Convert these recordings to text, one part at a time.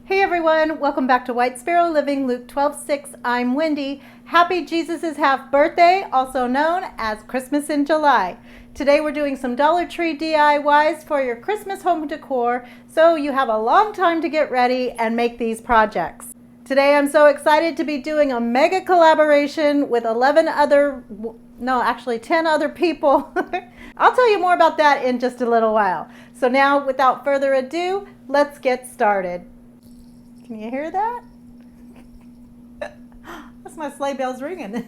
Hey everyone, welcome back to White Sparrow Living, Luke 12:6. I'm Wendy. Happy Jesus' half birthday, also known as Christmas in July. Today we're doing some Dollar Tree DIYs for your Christmas home decor, so you have a long time to get ready and make these projects. Today I'm so excited to be doing a mega collaboration with 10 other people. I'll tell you more about that in just a little while. So now, without further ado, let's get started. Can you hear that? That's my sleigh bells ringing.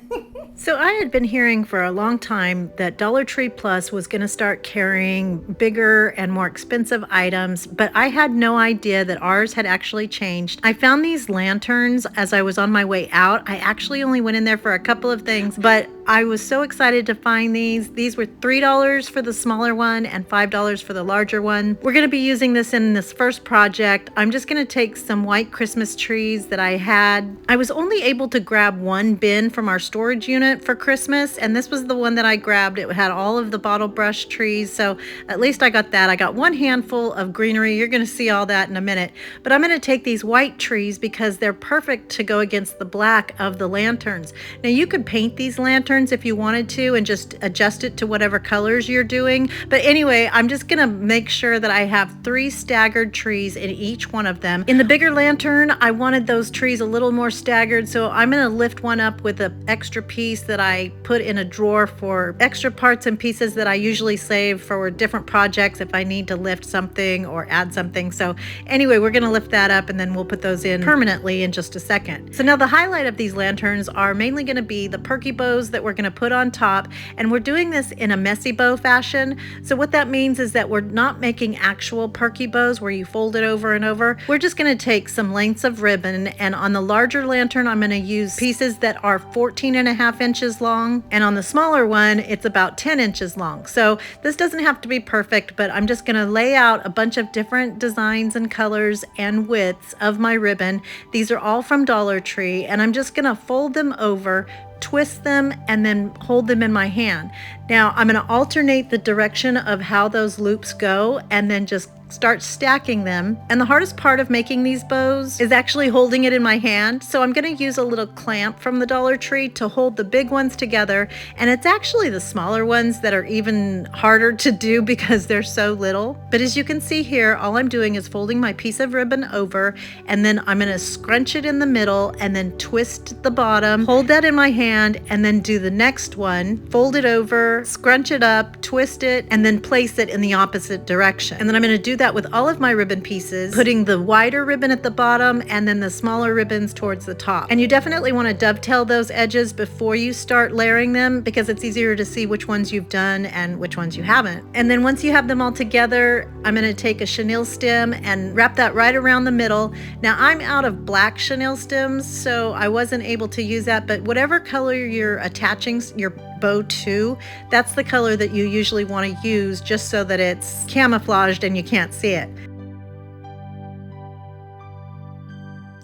So I had been hearing for a long time that Dollar Tree Plus was going to start carrying bigger and more expensive items, but I had no idea that ours had actually changed. I found these lanterns as I was on my way out. I actually only went in there for a couple of things, but I was so excited to find these. These were $3 for the smaller one and $5 for the larger one. We're going to be using this in this first project. I'm just going to take some white Christmas trees that I had. I was only able to grab one bin from our storage unit for Christmas, and this was the one that I grabbed. It had all of the bottle brush trees, so at least I got that. I got one handful of greenery. You're going to see all that in a minute, but I'm going to take these white trees because they're perfect to go against the black of the lanterns. Now you could paint these lanterns if you wanted to and just adjust it to whatever colors you're doing, but anyway, I'm just going to make sure that I have 3 staggered trees in each one of them. In the bigger lantern, I wanted those trees a little more staggered, so I'm going to lift one up with an extra piece that I put in a drawer for extra parts and pieces that I usually save for different projects if I need to lift something or add something. So anyway, we're going to lift that up and then we'll put those in permanently in just a second. So now the highlight of these lanterns are mainly going to be the perky bows that we're going to put on top, and we're doing this in a messy bow fashion. So what that means is that we're not making actual perky bows where you fold it over and over. We're just going to take some lengths of ribbon, and on the larger lantern I'm going to use pieces that are 14.5 inches long, and on the smaller one it's about 10 inches long. So this doesn't have to be perfect, but I'm just going to lay out a bunch of different designs and colors and widths of my ribbon. These are all from Dollar Tree, and I'm just going to fold them over, twist them, and then hold them in my hand. Now I'm going to alternate the direction of how those loops go and then just start stacking them. And the hardest part of making these bows is actually holding it in my hand. So I'm going to use a little clamp from the Dollar Tree to hold the big ones together. And it's actually the smaller ones that are even harder to do because they're so little. But as you can see here, all I'm doing is folding my piece of ribbon over, and then I'm going to scrunch it in the middle and then twist the bottom, hold that in my hand, and then do the next one, fold it over, scrunch it up, twist it, and then place it in the opposite direction. And then I'm going to do that with all of my ribbon pieces, putting the wider ribbon at the bottom and then the smaller ribbons towards the top. And you definitely want to dovetail those edges before you start layering them because it's easier to see which ones you've done and which ones you haven't. And then once you have them all together, I'm going to take a chenille stem and wrap that right around the middle. Now I'm out of black chenille stems, so I wasn't able to use that, but whatever color you're attaching your bow to, that's the color that you usually want to use, just so that it's camouflaged and you can't see it.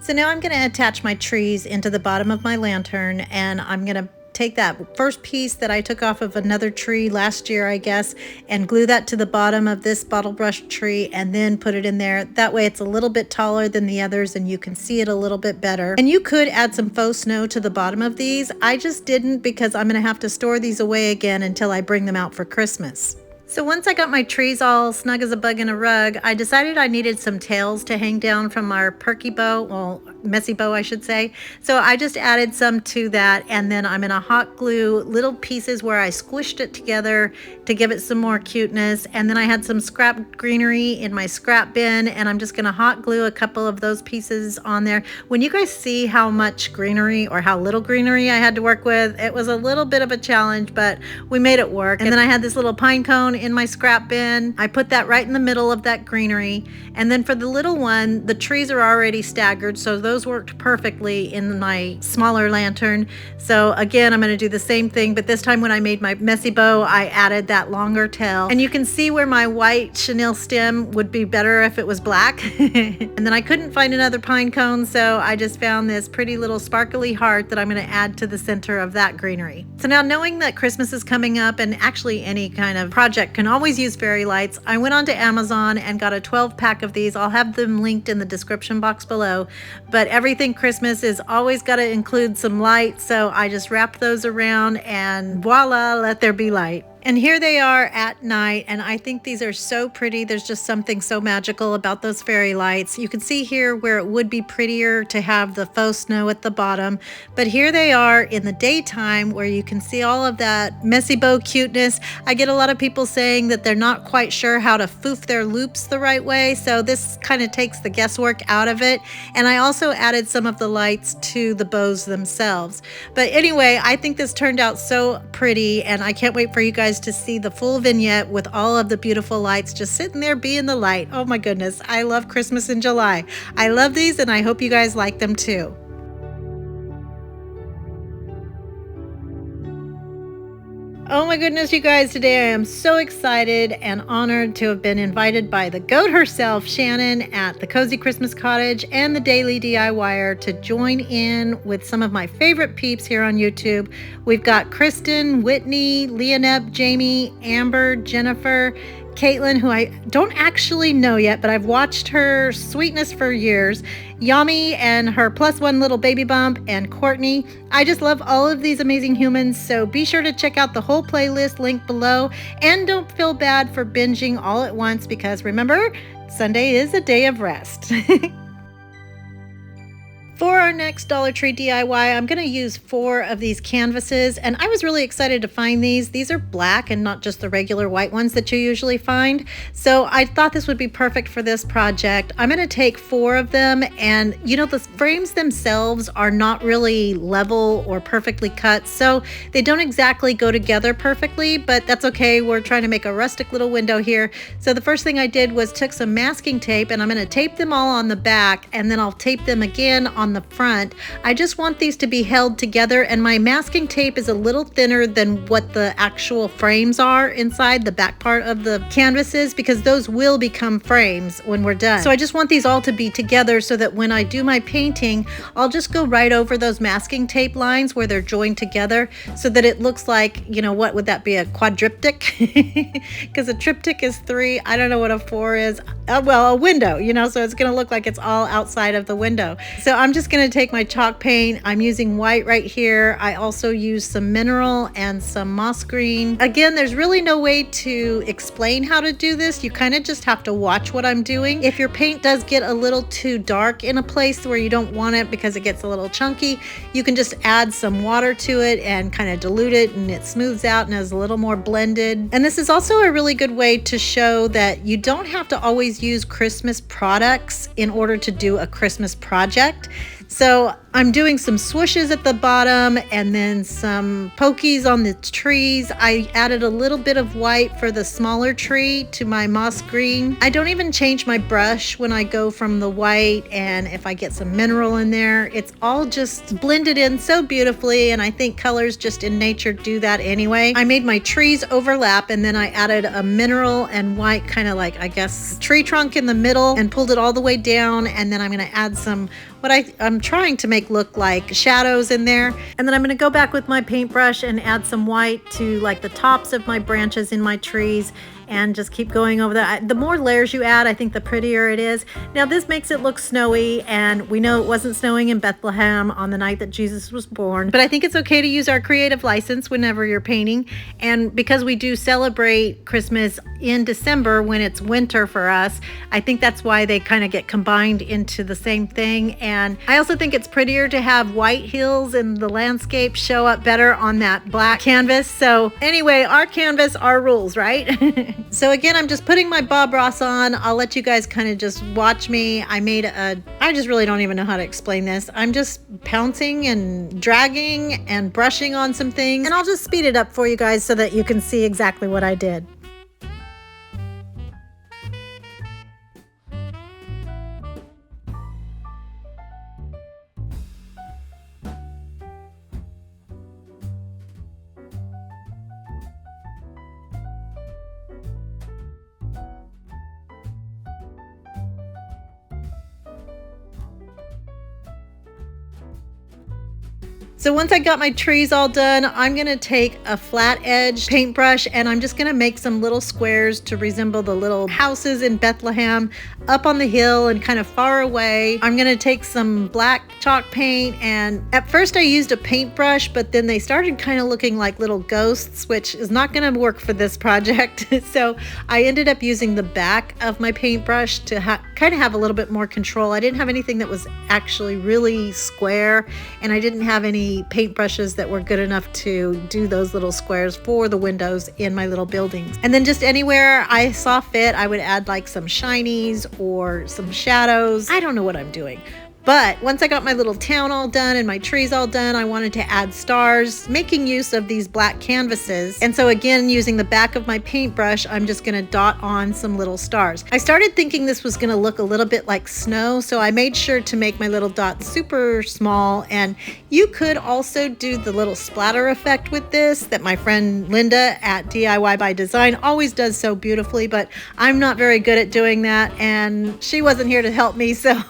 So now I'm going to attach my trees into the bottom of my lantern, and I'm going to take that first piece that I took off of another tree last year, I guess, and glue that to the bottom of this bottle brush tree and then put it in there. That way it's a little bit taller than the others and you can see it a little bit better. And you could add some faux snow to the bottom of these. I just didn't because I'm going to have to store these away again until I bring them out for Christmas. So once I got my trees all snug as a bug in a rug, I decided I needed some tails to hang down from our perky bow, well, messy bow I should say. So I just added some to that, and then I'm gonna hot glue little pieces where I squished it together to give it some more cuteness. And then I had some scrap greenery in my scrap bin, and I'm just gonna hot glue a couple of those pieces on there. When you guys see how much greenery or how little greenery I had to work with, it was a little bit of a challenge, but we made it work. And then I had this little pine cone in my scrap bin. I put that right in the middle of that greenery. And then for the little one, the trees are already staggered, so those those worked perfectly in my smaller lantern. So again, I'm going to do the same thing, but this time when I made my messy bow, I added that longer tail. And you can see where my white chenille stem would be better if it was black. And then I couldn't find another pine cone, so I just found this pretty little sparkly heart that I'm going to add to the center of that greenery. So now, knowing that Christmas is coming up, and actually any kind of project can always use fairy lights, I went onto Amazon and got a 12-pack of these. I'll have them linked in the description box below. But everything Christmas is always got to include some light, so I just wrapped those around and voila, let there be light. And here they are at night, and I think these are so pretty. There's just something so magical about those fairy lights. You can see here where it would be prettier to have the faux snow at the bottom, but here they are in the daytime where you can see all of that messy bow cuteness. I get a lot of people saying that they're not quite sure how to foof their loops the right way, so this kind of takes the guesswork out of it. And I also added some of the lights to the bows themselves. But anyway, I think this turned out so pretty, and I can't wait for you guys to see the full vignette with all of the beautiful lights just sitting there being the light. Oh my goodness, I love Christmas in July. I love these, and I hope you guys like them too. Oh my goodness, you guys, today I am so excited and honored to have been invited by the goat herself, Shannon, at the Cozy Christmas Cottage and the Daily DIYer to join in with some of my favorite peeps here on YouTube. We've got Kristen, Whitney, Leonette, Jamie, Amber, Jennifer, Caitlin, who I don't actually know yet, but I've watched her sweetness for years, Yami and her +1 little baby bump, and Courtney. I just love all of these amazing humans, so be sure to check out the whole playlist linked below, and don't feel bad for binging all at once, because remember, Sunday is a day of rest. For our next Dollar Tree DIY, I'm going to use 4 of these canvases, and I was really excited to find these. These are black and not just the regular white ones that you usually find, so I thought this would be perfect for this project. I'm going to take 4 of them, and you know, the frames themselves are not really level or perfectly cut, so they don't exactly go together perfectly, but that's okay. We're trying to make a rustic little window here. So the first thing I did was took some masking tape, and I'm going to tape them all on the back, and then I'll tape them again on the front. I just want these to be held together, and my masking tape is a little thinner than what the actual frames are inside the back part of the canvases, because those will become frames when we're done. So I just want these all to be together so that when I do my painting, I'll just go right over those masking tape lines where they're joined together so that it looks like, you know, what would that be, a quadriptych? Because a triptych is 3. I don't know what a 4 is. Well, a window, you know, so it's going to look like it's all outside of the window. So I'm just going to take my chalk paint. I'm using white right here. I also use some mineral and some moss green. Again, there's really no way to explain how to do this. You kind of just have to watch what I'm doing. If your paint does get a little too dark in a place where you don't want it because it gets a little chunky, you can just add some water to it and kind of dilute it, and it smooths out and is a little more blended. And this is also a really good way to show that you don't have to always use Christmas products in order to do a Christmas project. So I'm doing some swooshes at the bottom and then some pokies on the trees. I added a little bit of white for the smaller tree to my moss green. I don't even change my brush when I go from the white, and if I get some mineral in there, it's all just blended in so beautifully, and I think colors just in nature do that anyway. I made my trees overlap, and then I added a mineral and white kind of like, I guess, tree trunk in the middle and pulled it all the way down, and then I'm going to add some what I'm trying to make look like shadows in there. And then I'm going to go back with my paintbrush and add some white to like the tops of my branches in my trees, and just keep going over that. The more layers you add, I think the prettier it is. Now this makes it look snowy, and we know it wasn't snowing in Bethlehem on the night that Jesus was born, but I think it's okay to use our creative license whenever you're painting. And because we do celebrate Christmas in December when it's winter for us, I think that's why they kind of get combined into the same thing. And I also think it's prettier to have white hills and the landscape show up better on that black canvas. So anyway, our canvas, our rules, right? So again, I'm just putting my Bob Ross on. I'll let you guys kind of just watch me. I just really don't even know how to explain this. I'm just pouncing and dragging and brushing on some things, and I'll just speed it up for you guys so that you can see exactly what I did. So once I got my trees all done, I'm gonna take a flat edge paintbrush and I'm just gonna make some little squares to resemble the little houses in Bethlehem up on the hill and kind of far away. I'm gonna take some black chalk paint, and at first I used a paintbrush, but then they started kind of looking like little ghosts, which is not gonna work for this project. So I ended up using the back of my paintbrush to kind of have a little bit more control. I didn't have anything that was actually really square, and I didn't have any paintbrushes that were good enough to do those little squares for the windows in my little buildings. And then just anywhere I saw fit, I would add like some shinies or some shadows. I don't know what I'm doing. But once I got my little town all done and my trees all done, I wanted to add stars, making use of these black canvases. And so again, using the back of my paintbrush, I'm just gonna dot on some little stars. I started thinking this was gonna look a little bit like snow, so I made sure to make my little dots super small. And you could also do the little splatter effect with this that my friend Linda at DIY by Design always does so beautifully, but I'm not very good at doing that, and she wasn't here to help me, so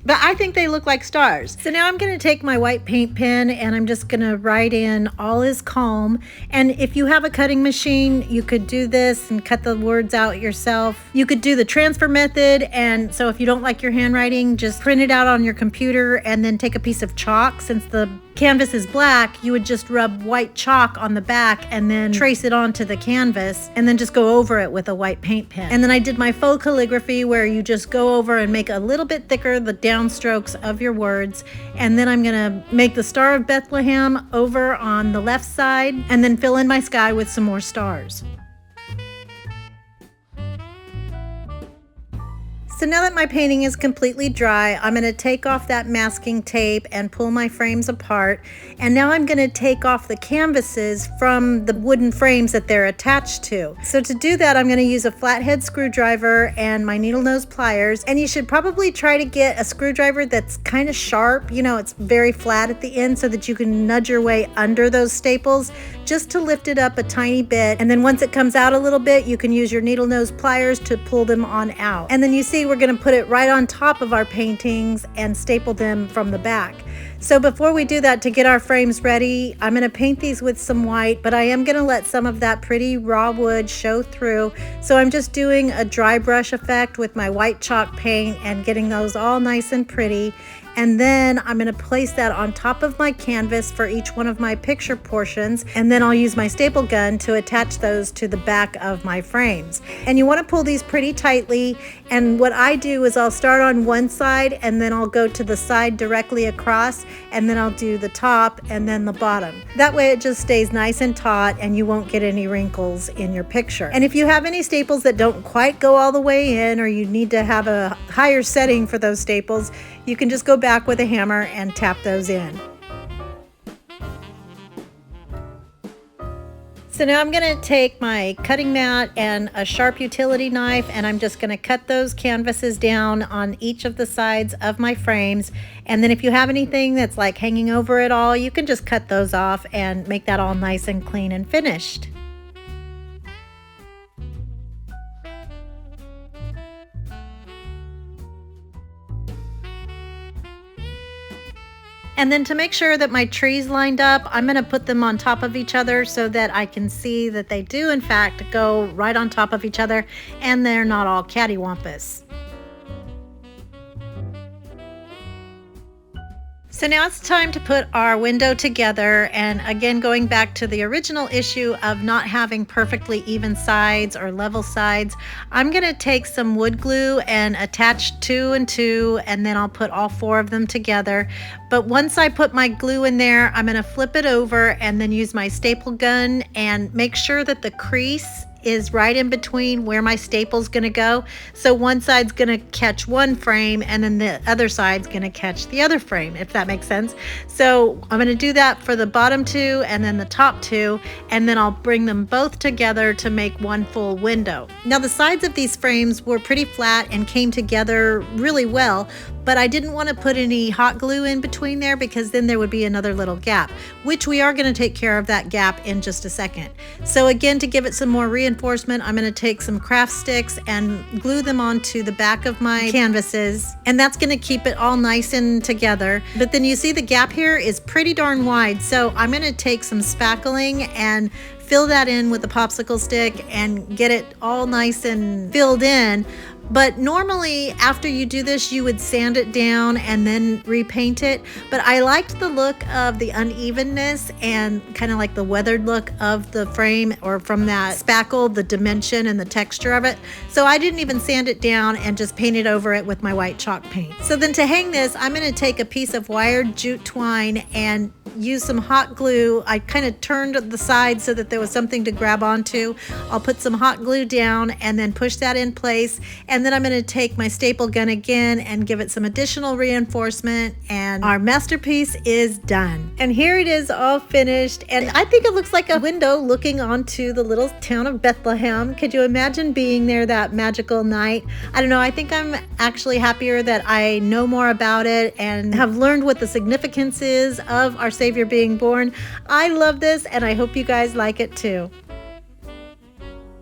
but I think they look like stars. So now I'm going to take my white paint pen and I'm just going to write in "all is calm." And if you have a cutting machine, you could do this and cut the words out yourself. You could do the transfer method, and so if you don't like your handwriting, just print it out on your computer and then take a piece of chalk. Since the canvas is black, you would just rub white chalk on the back and then trace it onto the canvas and then just go over it with a white paint pen. And then I did my faux calligraphy, where you just go over and make a little bit thicker the downstrokes of your words. And then I'm gonna make the Star of Bethlehem over on the left side and then fill in my sky with some more stars. So now that my painting is completely dry, I'm going to take off that masking tape and pull my frames apart. And now I'm going to take off the canvases from the wooden frames that they're attached to. So to do that, I'm going to use a flathead screwdriver and my needle nose pliers. And you should probably try to get a screwdriver that's kind of sharp. You know, it's very flat at the end so that you can nudge your way under those staples just to lift it up a tiny bit. And then once it comes out a little bit, you can use your needle nose pliers to pull them on out. And then you see we're going to put it right on top of our paintings and staple them from the back. So before we do that, to get our frames ready, I'm going to paint these with some white, but I am going to let some of that pretty raw wood show through. So I'm just doing a dry brush effect with my white chalk paint and getting those all nice and pretty. And then I'm going to place that on top of my canvas for each one of my picture portions, and then I'll use my staple gun to attach those to the back of my frames. And you want to pull these pretty tightly, and what I do is I'll start on one side and then I'll go to the side directly across, and then I'll do the top and then the bottom. That way it just stays nice and taut and you won't get any wrinkles in your picture. And if you have any staples that don't quite go all the way in, or you need to have a higher setting for those staples, you can just go back with a hammer and tap those in. So now I'm going to take my cutting mat and a sharp utility knife, and I'm just going to cut those canvases down on each of the sides of my frames. And then if you have anything that's like hanging over it all, you can just cut those off and make that all nice and clean and finished. And then to make sure that my trees lined up, I'm going to put them on top of each other so that I can see that they do in fact go right on top of each other and they're not all cattywampus. So now it's time to put our window together, and again going back to the original issue of not having perfectly even sides or level sides, I'm going to take some wood glue and attach 2 and 2, and then I'll put all 4 of them together. But once I put my glue in there, I'm going to flip it over and then use my staple gun and make sure that the crease is right in between where my staple's gonna go. So one side's gonna catch one frame and then the other side's gonna catch the other frame, if that makes sense. So I'm gonna do that for the bottom 2 and then the top 2, and then I'll bring them both together to make one full window. Now the sides of these frames were pretty flat and came together really well, but I didn't want to put any hot glue in between there because then there would be another little gap, which we are going to take care of that gap in just a second. So again, to give it some more reinforcement, I'm going to take some craft sticks and glue them onto the back of my canvases, and that's going to keep it all nice and together. But then you see the gap here is pretty darn wide, so I'm going to take some spackling and fill that in with a popsicle stick and get it all nice and filled in. But normally after you do this, you would sand it down and then repaint it. But I liked the look of the unevenness and kind of like the weathered look of the frame, or from that spackle, the dimension and the texture of it. So I didn't even sand it down and just painted over it with my white chalk paint. So then to hang this, I'm going to take a piece of wired jute twine and use some hot glue. I kind of turned the side so that there was something to grab onto. I'll put some hot glue down and then push that in place. And then I'm going to take my staple gun again and give it some additional reinforcement, and our masterpiece is done. And here it is, all finished, and I think it looks like a window looking onto the little town of Bethlehem. Could you imagine being there that magical night? I don't know, I think I'm actually happier that I know more about it and have learned what the significance is of our Savior being born. I love this, and I hope you guys like it too.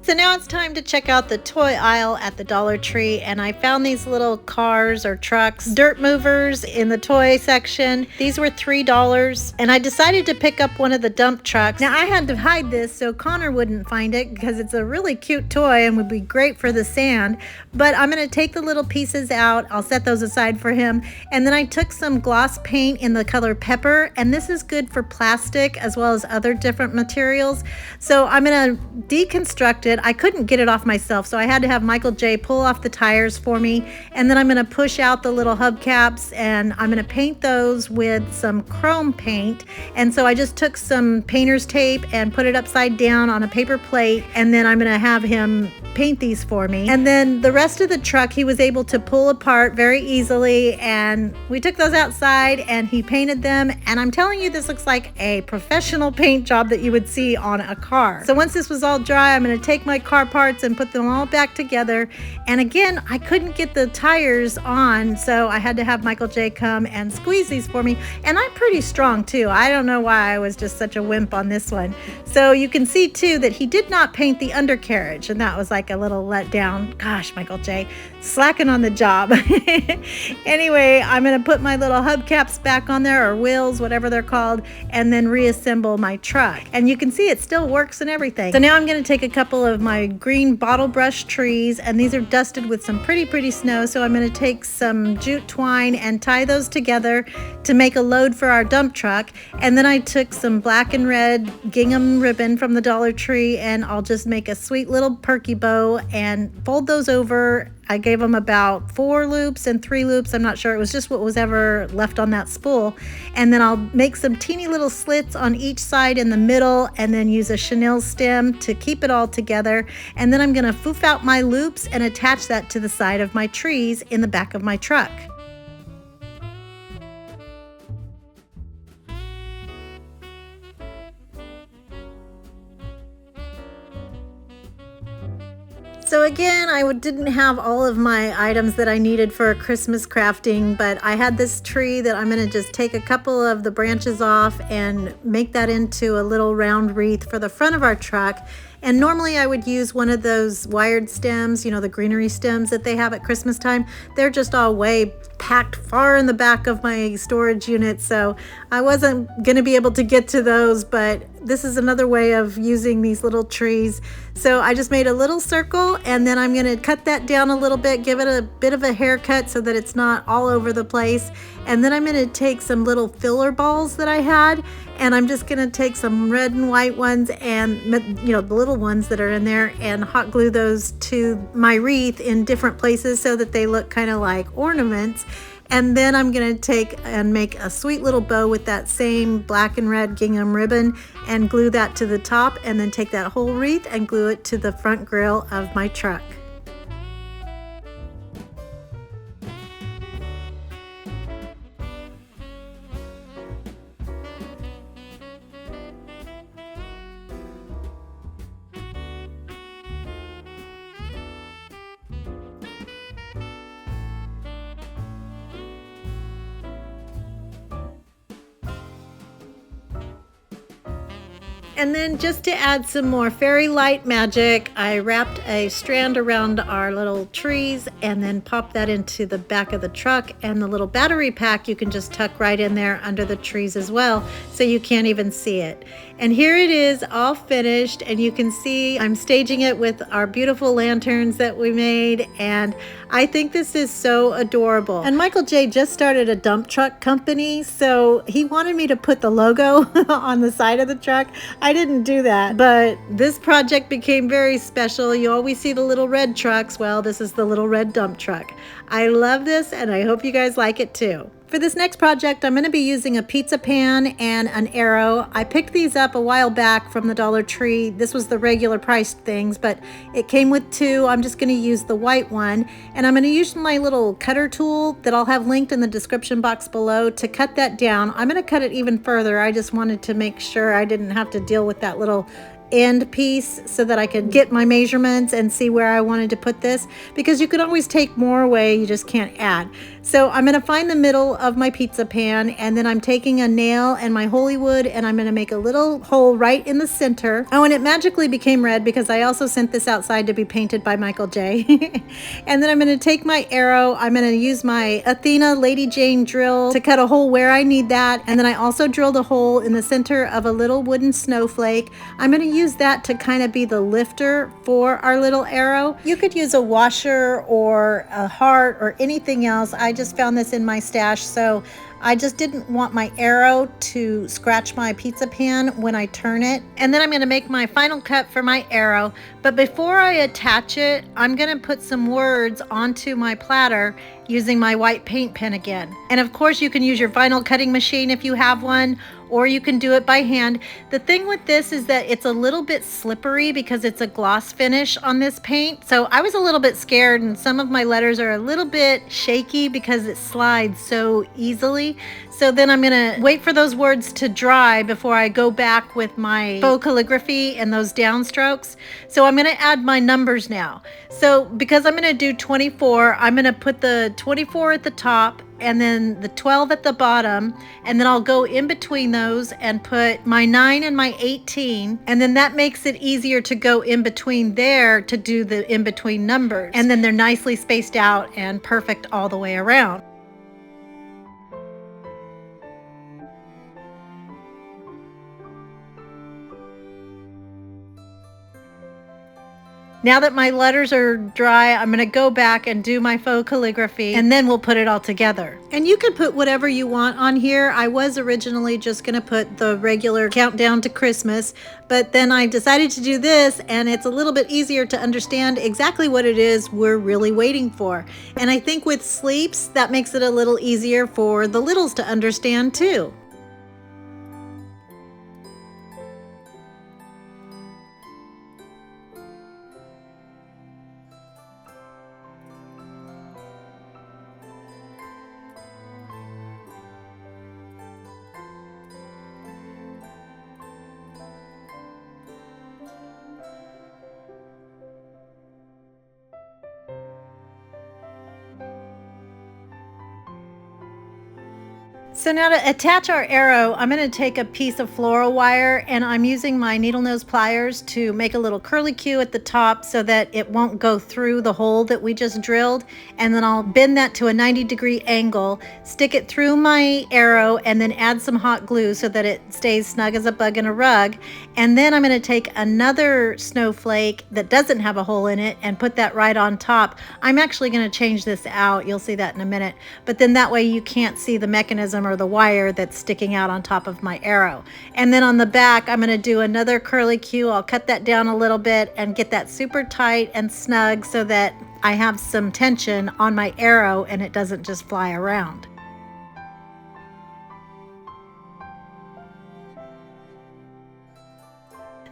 So now it's time to check out the toy aisle at the Dollar Tree, and I found these little cars or trucks, dirt movers, in the toy section. These were $3, and I decided to pick up one of the dump trucks. Now I had to hide this so Connor wouldn't find it because it's a really cute toy and would be great for the sand, but I'm going to take the little pieces out. I'll set those aside for him, and then I took some gloss paint in the color pepper, and this is good for plastic as well as other different materials. So I'm going to deconstruct it. I couldn't get it off myself, so I had to have Michael J pull off the tires for me, and then I'm going to push out the little hubcaps, and I'm going to paint those with some chrome paint. And so I just took some painter's tape and put it upside down on a paper plate, and then I'm going to have him paint these for me. And then the rest of the truck he was able to pull apart very easily, and we took those outside and he painted them, and I'm telling you, this looks like a professional paint job that you would see on a car. So once this was all dry, I'm going to take my car parts and put them all back together. And again, I couldn't get the tires on, so I had to have Michael J come and squeeze these for me, and I'm pretty strong too. I don't know why I was just such a wimp on this one. So you can see too that he did not paint the undercarriage, and that was like a little letdown. Gosh, Michael J, slacking on the job. Anyway, I'm going to put my little hubcaps back on there, or wheels, whatever they're called, and then reassemble my truck. And you can see it still works and everything. So now I'm going to take a couple of my green bottle brush trees, and these are dusted with some pretty snow. So I'm going to take some jute twine and tie those together to make a load for our dump truck. And then I took some black and red gingham ribbon from the Dollar Tree, and I'll just make a sweet little perky bow and fold those over. I gave them about 4 loops and 3 loops. I'm not sure. It was just what was ever left on that spool. And then I'll make some teeny little slits on each side in the middle, and then use a chenille stem to keep it all together. And then I'm going to foof out my loops and attach that to the side of my trees in the back of my truck. So again, I didn't have all of my items that I needed for Christmas crafting, but I had this tree that I'm going to just take a couple of the branches off and make that into a little round wreath for the front of our truck. And normally I would use one of those wired stems, you know, the greenery stems that they have at Christmas time. They're just all way packed far in the back of my storage unit, so I wasn't going to be able to get to those, but this is another way of using these little trees. So I just made a little circle, and then I'm going to cut that down a little bit, give it a bit of a haircut so that it's not all over the place. And then I'm going to take some little filler balls that I had, and I'm just going to take some red and white ones, and you know, the little ones that are in there, and hot glue those to my wreath in different places so that they look kind of like ornaments. And then I'm going to take and make a sweet little bow with that same black and red gingham ribbon and glue that to the top, and then take that whole wreath and glue it to the front grille of my truck. And then just to add some more fairy light magic, I wrapped a strand around our little trees and then popped that into the back of the truck, and the little battery pack you can just tuck right in there under the trees as well, so you can't even see it. And here it is all finished, and you can see I'm staging it with our beautiful lanterns that we made, and I think this is so adorable. And Michael J just started a dump truck company, so he wanted me to put the logo on the side of the truck. I didn't do that, but this project became very special. You always see the little red trucks. Well, this is the little red dump truck. I love this, and I hope you guys like it too. For this next project, I'm going to be using a pizza pan and an arrow. I picked these up a while back from the Dollar Tree. This was the regular priced things, but it came with two. I'm just going to use the white one, and I'm going to use my little cutter tool that I'll have linked in the description box below to cut that down. I'm going to cut it even further. I just wanted to make sure I didn't have to deal with that little end piece so that I could get my measurements and see where I wanted to put this, because you could always take more away, you just can't add. So I'm going to find the middle of my pizza pan, and then I'm taking a nail and my holy wood, and I'm going to make a little hole right in the center. Oh, and it magically became red because I also sent this outside to be painted by Michael J. And then I'm going to take my arrow. I'm going to use my Athena Lady Jane drill to cut a hole where I need that, and then I also drilled a hole in the center of a little wooden snowflake. I'm going to use that to kind of be the lifter for our little arrow. You could use a washer or a heart or anything else. I just found this in my stash, so I just didn't want my arrow to scratch my pizza pan when I turn it. And then I'm going to make my final cut for my arrow. But before I attach it, I'm going to put some words onto my platter using my white paint pen again. And of course you can use your vinyl cutting machine if you have one, or you can do it by hand. The thing with this is that it's a little bit slippery because it's a gloss finish on this paint. So I was a little bit scared, and some of my letters are a little bit shaky because it slides so easily. So then I'm gonna wait for those words to dry before I go back with my faux calligraphy and those downstrokes. So I'm gonna add my numbers now. So because I'm gonna do 24, I'm gonna put the 24 at the top and then the 12 at the bottom, and then I'll go in between those and put my 9 and my 18, and then that makes it easier to go in between there to do the in-between numbers, and then they're nicely spaced out and perfect all the way around. Now that my letters are dry, I'm going to go back and do my faux calligraphy, and then we'll put it all together. And you can put whatever you want on here. I was originally just going to put the regular countdown to Christmas, but then I decided to do this, and it's a little bit easier to understand exactly what it is we're really waiting for. And I think with sleeps, that makes it a little easier for the littles to understand too. So now to attach our arrow, I'm going to take a piece of floral wire, and I'm using my needle nose pliers to make a little curly Q at the top so that it won't go through the hole that we just drilled. And then I'll bend that to a 90-degree angle, stick it through my arrow, and then add some hot glue so that it stays snug as a bug in a rug. And then I'm going to take another snowflake that doesn't have a hole in it and put that right on top. I'm actually going to change this out. You'll see that in a minute. But then that way you can't see the mechanism or the wire that's sticking out on top of my arrow. And then on the back, I'm going to do another curly Q. I'll cut that down a little bit and get that super tight and snug so that I have some tension on my arrow and it doesn't just fly around.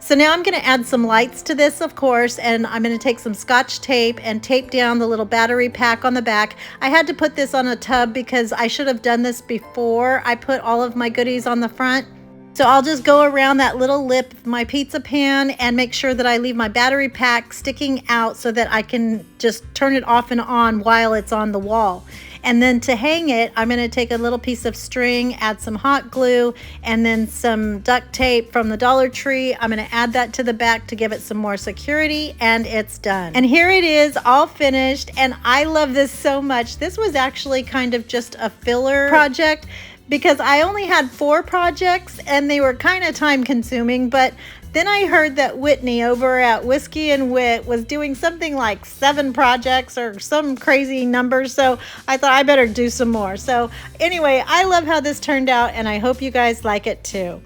So now I'm going to add some lights to this, of course, and I'm going to take some Scotch tape and tape down the little battery pack on the back. I had to put this on a tub because I should have done this before I put all of my goodies on the front. So I'll just go around that little lip of my pizza pan and make sure that I leave my battery pack sticking out so that I can just turn it off and on while it's on the wall. And then to hang it, I'm going to take a little piece of string, add some hot glue, and then some duct tape from the Dollar Tree. I'm going to add that to the back to give it some more security, and it's done. And here it is, all finished, and I love this so much. This was actually kind of just a filler project because I only had 4 projects and they were kind of time consuming, but then I heard that Whitney over at Whiskey and Wit was doing something like 7 projects or some crazy numbers, so I thought I better do some more. So anyway, I love how this turned out, and I hope you guys like it too.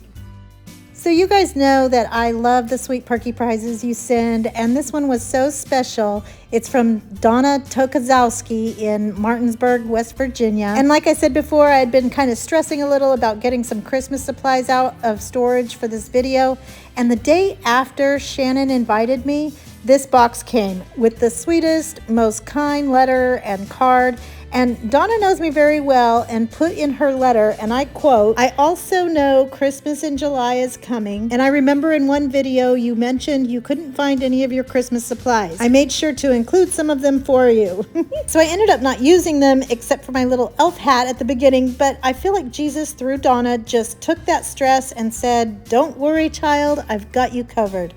So you guys know that I love the sweet perky prizes you send, and this one was so special. It's from Donna Tokazowski in Martinsburg, West Virginia. And like I said before, I had been kind of stressing a little about getting some Christmas supplies out of storage for this video. And the day after Shannon invited me, this box came with the sweetest, most kind letter and card. And Donna knows me very well and put in her letter, and I quote, "I also know Christmas in July is coming, and I remember in one video you mentioned you couldn't find any of your Christmas supplies. I made sure to include some of them for you." So I ended up not using them except for my little elf hat at the beginning, but I feel like Jesus through Donna just took that stress and said, "Don't worry, child, I've got you covered."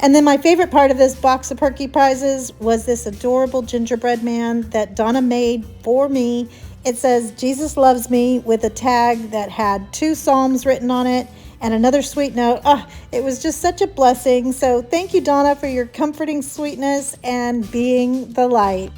And then my favorite part of this box of perky prizes was this adorable gingerbread man that Donna made for me. It says, "Jesus loves me," with a tag that had 2 Psalms written on it and another sweet note. Oh, it was just such a blessing. So thank you, Donna, for your comforting sweetness and being the light.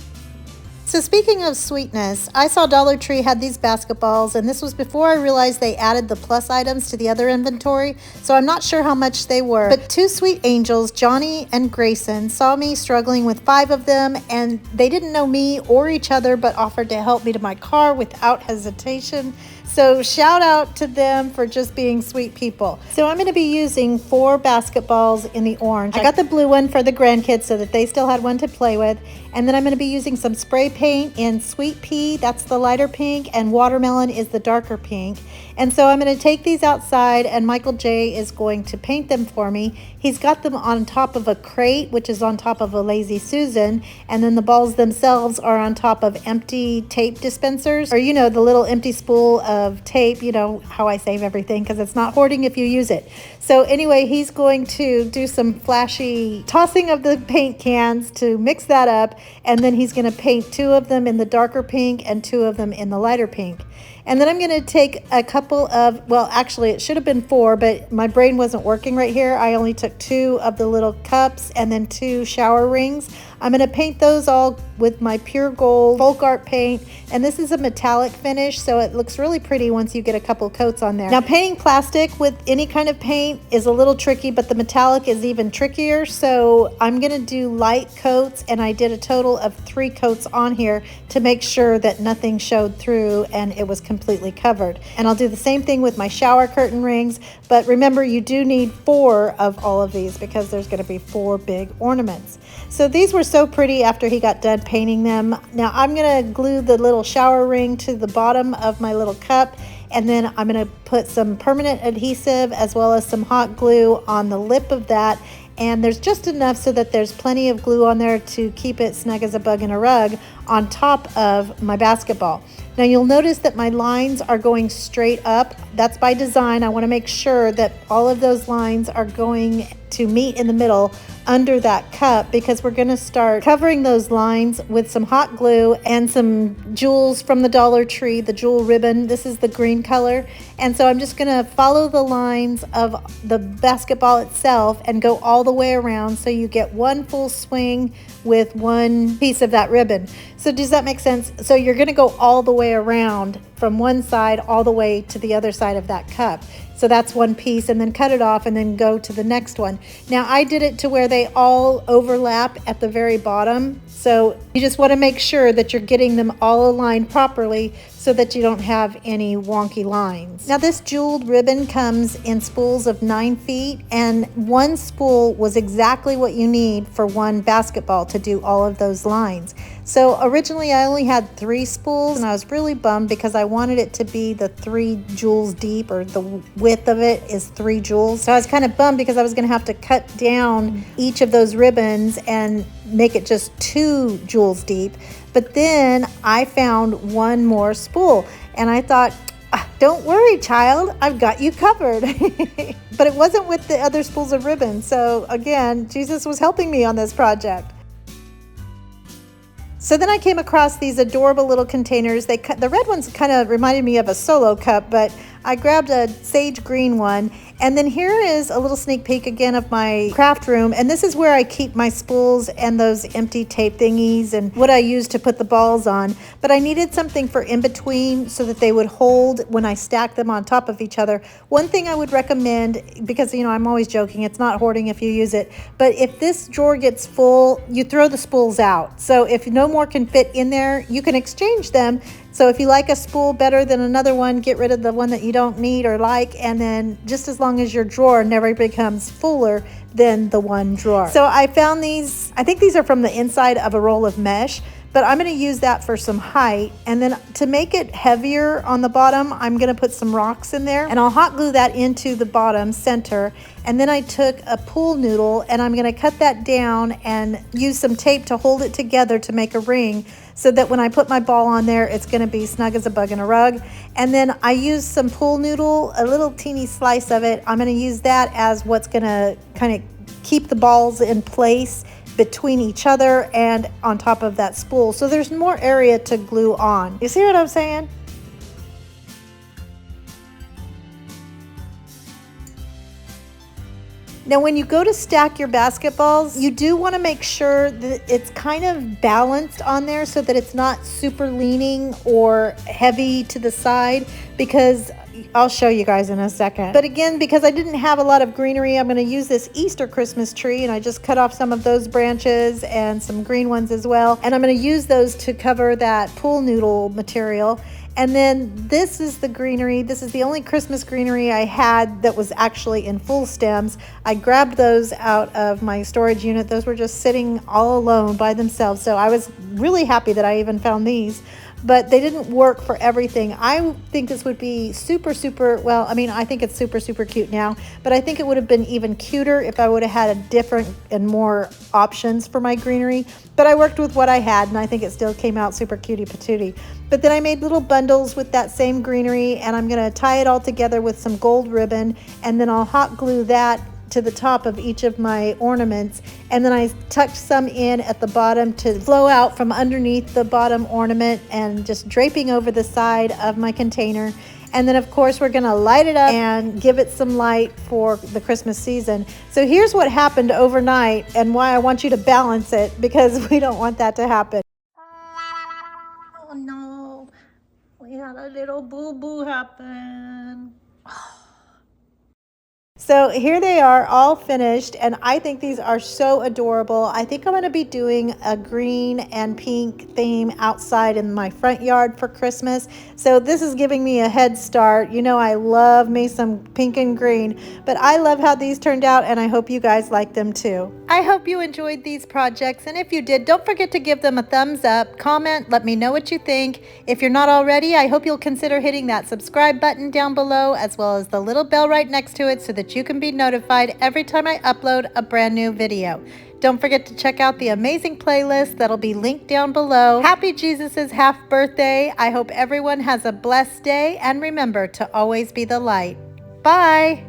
So speaking of sweetness, I saw Dollar Tree had these basketballs, and this was before I realized they added the plus items to the other inventory, so I'm not sure how much they were. But 2 sweet angels, Johnny and Grayson, saw me struggling with 5 of them, and they didn't know me or each other, but offered to help me to my car without hesitation. So shout out to them for just being sweet people. So I'm going to be using 4 basketballs in the orange. I got the blue one for the grandkids so that they still had one to play with. And then I'm going to be using some spray paint in Sweet Pea, that's the lighter pink, and Watermelon is the darker pink. And so I'm going to take these outside, and Michael J is going to paint them for me. He's got them on top of a crate, which is on top of a Lazy Susan, and then the balls themselves are on top of empty tape dispensers, or you know, the little empty spool of tape. You know how I save everything because it's not hoarding if you use it. So anyway, he's going to do some flashy tossing of the paint cans to mix that up, and then he's going to paint 2 of them in the darker pink and 2 of them in the lighter pink. And then I'm going to take a couple of, well, actually it should have been 4, but my brain wasn't working right here. I only took 2 of the little cups and then 2 shower rings. I'm going to paint those all with my pure gold folk art paint, and this is a metallic finish, so it looks really pretty once you get a couple coats on there. Now painting plastic with any kind of paint is a little tricky, but the metallic is even trickier, so I'm going to do light coats, and I did a total of 3 coats on here to make sure that nothing showed through and it was completely covered. And I'll do the same thing with my shower curtain rings, but remember you do need 4 of all of these because there's going to be 4 big ornaments. So these were so pretty after he got done painting them. Now I'm going to glue the little shower ring to the bottom of my little cup, and then I'm going to put some permanent adhesive as well as some hot glue on the lip of that. And there's just enough so that there's plenty of glue on there to keep it snug as a bug in a rug on top of my basketball. Now you'll notice that my lines are going straight up. That's by design. I want to make sure that all of those lines are going to meet in the middle under that cup, because we're going to start covering those lines with some hot glue and some jewels from the Dollar Tree, the jewel ribbon. This is the green color. And so I'm just going to follow the lines of the basketball itself and go all the way around so you get one full swing with one piece of that ribbon. So does that make sense? So you're going to go all the way around from one side all the way to the other side of that cup. So that's one piece, and then cut it off and then go to the next one. Now I did it to where they all overlap at the very bottom. So you just want to make sure that you're getting them all aligned properly so that you don't have any wonky lines. Now this jeweled ribbon comes in spools of 9 feet, and one spool was exactly what you need for one basketball to do all of those lines. So originally I only had 3 spools, and I was really bummed because I wanted it to be the 3 jewels deep, or the width of it is 3 jewels. So I was kind of bummed because I was going to have to cut down each of those ribbons and make it just 2 jewels deep. But then I found one more spool, and I thought, don't worry, child, I've got you covered. But it wasn't with the other spools of ribbon. So again, Jesus was helping me on this project. So then I came across these adorable little containers. The red ones kind of reminded me of a solo cup, but I grabbed a sage green one. And then here is a little sneak peek again of my craft room. And this is where I keep my spools and those empty tape thingies and what I use to put the balls on. But I needed something for in between so that they would hold when I stack them on top of each other. One thing I would recommend, because you know I'm always joking, it's not hoarding if you use it, but if this drawer gets full, you throw the spools out. So if no more can fit in there, you can exchange them. So if you like a spool better than another one, get rid of the one that you don't need or like, and then just as long as your drawer never becomes fuller than the one drawer. So I found these, I think these are from the inside of a roll of mesh, but I'm going to use that for some height. And then to make it heavier on the bottom, I'm going to put some rocks in there, and I'll hot glue that into the bottom center. And then I took a pool noodle and I'm going to cut that down and use some tape to hold it together to make a ring, so that when I put my ball on there, it's going to be snug as a bug in a rug. And then I used some pool noodle, a little teeny slice of it. I'm going to use that as what's going to kind of keep the balls in place between each other and on top of that spool, so there's more area to glue on. You see what I'm saying? Now when you go to stack your basketballs, you do want to make sure that it's kind of balanced on there so that it's not super leaning or heavy to the side, because I'll show you guys in a second. But again, because I didn't have a lot of greenery, I'm going to use this Easter Christmas tree, and I just cut off some of those branches and some green ones as well. And I'm going to use those to cover that pool noodle material. And then this is the greenery. This is the only Christmas greenery I had that was actually in full stems. I grabbed those out of my storage unit. Those were just sitting all alone by themselves. So I was really happy that I even found these, but they didn't work for everything. I think this would be super, well, I mean, I think it's super cute now, but I think it would have been even cuter if I would have had a different and more options for my greenery. But I worked with what I had, and I think it still came out super cutie patootie. But then I made little bundles with that same greenery, and I'm gonna tie it all together with some gold ribbon, and then I'll hot glue that to the top of each of my ornaments. And then I tucked some in at the bottom to flow out from underneath the bottom ornament and just draping over the side of my container. And then of course we're gonna light it up and give it some light for the Christmas season. So here's what happened overnight and why I want you to balance it, because we don't want that to happen. Oh no, we had a little boo-boo happen. So here they are, all finished, and I think these are so adorable. I think I'm going to be doing a green and pink theme outside in my front yard for Christmas. So this is giving me a head start. You know, I love me some pink and green, but I love how these turned out, and I hope you guys like them too. I hope you enjoyed these projects, and if you did, don't forget to give them a thumbs up, comment, let me know what you think. If you're not already, I hope you'll consider hitting that subscribe button down below, as well as the little bell right next to it, so that you can be notified every time I upload a brand new video. Don't forget to check out the amazing playlist that'll be linked down below. Happy Jesus's half birthday. I hope everyone has a blessed day, and remember to always be the light. Bye.